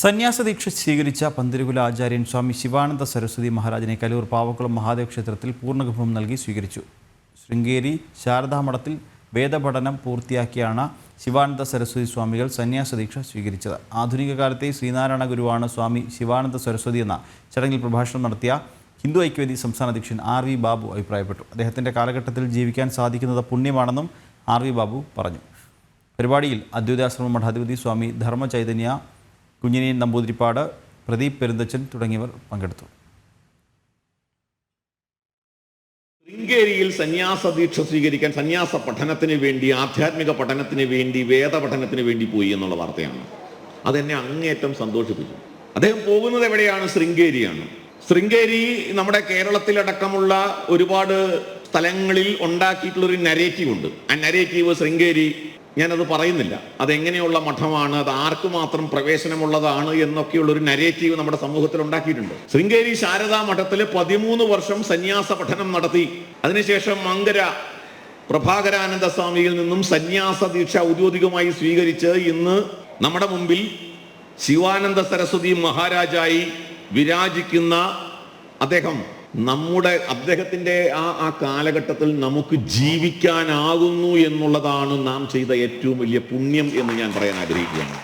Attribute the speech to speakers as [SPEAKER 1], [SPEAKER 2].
[SPEAKER 1] സന്യാസദീക്ഷ സ്വീകരിച്ച പന്തിരുകുല ആചാര്യൻ സ്വാമി ശിവാനന്ദ സരസ്വതി മഹാരാജനെ കലൂർ പാവക്കുളം മഹാദേവ ക്ഷേത്രത്തിൽ പൂർണ്ണഗർഭം നൽകി സ്വീകരിച്ചു. ശൃംഗേരി ശാരദാമഠത്തിൽ വേദപഠനം പൂർത്തിയാക്കിയാണ് ശിവാനന്ദ സരസ്വതി സ്വാമികൾ സന്യാസദീക്ഷ സ്വീകരിച്ചത്. ആധുനിക കാലത്തെ ശ്രീനാരായണ ഗുരുവാണ് സ്വാമി ശിവാനന്ദ സരസ്വതി എന്ന ചടങ്ങിൽ പ്രഭാഷണം നടത്തിയ ഹിന്ദു ഐക്യവേദി സംസ്ഥാന അധ്യക്ഷൻ ആർ.വി. ബാബു അഭിപ്രായപ്പെട്ടു. അദ്ദേഹത്തിൻ്റെ കാലഘട്ടത്തിൽ ജീവിക്കാൻ സാധിക്കുന്നത് പുണ്യമാണെന്നും ആർ.വി. ബാബു പറഞ്ഞു. പരിപാടിയിൽ അദ്വൈതാശ്രമ മഠാധിപതി സ്വാമി ധർമ്മചൈതന്യ കുഞ്ഞിനീൻ നമ്പൂതിരിപ്പാട്, പ്രദീപ് പെരുന്തച്ചൻ തുടങ്ങിയവർ പങ്കെടുത്തു.
[SPEAKER 2] ശൃംഗേരിയിൽ സന്യാസദീക്ഷ സ്വീകരിക്കാൻ സന്യാസ പഠനത്തിന് വേണ്ടി, ആധ്യാത്മിക പഠനത്തിന് വേണ്ടി, വേദപഠനത്തിന് വേണ്ടി പോയി എന്നുള്ള വാർത്തയാണ്. അതെന്നെ അങ്ങേയറ്റം സന്തോഷിപ്പിച്ചു. അദ്ദേഹം പോകുന്നത് എവിടെയാണ്? ശൃംഗേരിയാണ്. ശൃംഗേരി നമ്മുടെ കേരളത്തിലടക്കമുള്ള ഒരുപാട് സ്ഥലങ്ങളിൽ ഉണ്ടാക്കിയിട്ടുള്ളൊരു നരേറ്റീവ് ഉണ്ട്. ആ നരേറ്റീവ് ശൃംഗേരി, ഞാനത് പറയുന്നില്ല, അതെങ്ങനെയുള്ള മഠമാണ്, അത് ആർക്ക് മാത്രം പ്രവേശനമുള്ളതാണ് എന്നൊക്കെയുള്ളൊരു നരേറ്റീവ് നമ്മുടെ സമൂഹത്തിൽ ഉണ്ടാക്കിയിട്ടുണ്ട്. ശൃംഗേരി ശാരദാ മഠത്തിൽ 13 വർഷം സന്യാസ പഠനം നടത്തി. അതിനുശേഷം മങ്കര പ്രഭാകരാനന്ദ സ്വാമിയിൽ നിന്നും സന്യാസ ദീക്ഷ ഔദ്യോഗികമായി സ്വീകരിച്ച് ഇന്ന് നമ്മുടെ മുമ്പിൽ ശിവാനന്ദ സരസ്വതി മഹാരാജായി വിരാജിക്കുന്ന അദ്ദേഹത്തിന്റെ ആ കാലഘട്ടത്തിൽ നമുക്ക് ജീവിക്കാനാകുന്നു എന്നുള്ളതാണ് നാം ചെയ്ത ഏറ്റവും വലിയ പുണ്യം എന്ന് ഞാൻ പറയാൻ ആഗ്രഹിക്കുകയാണ്.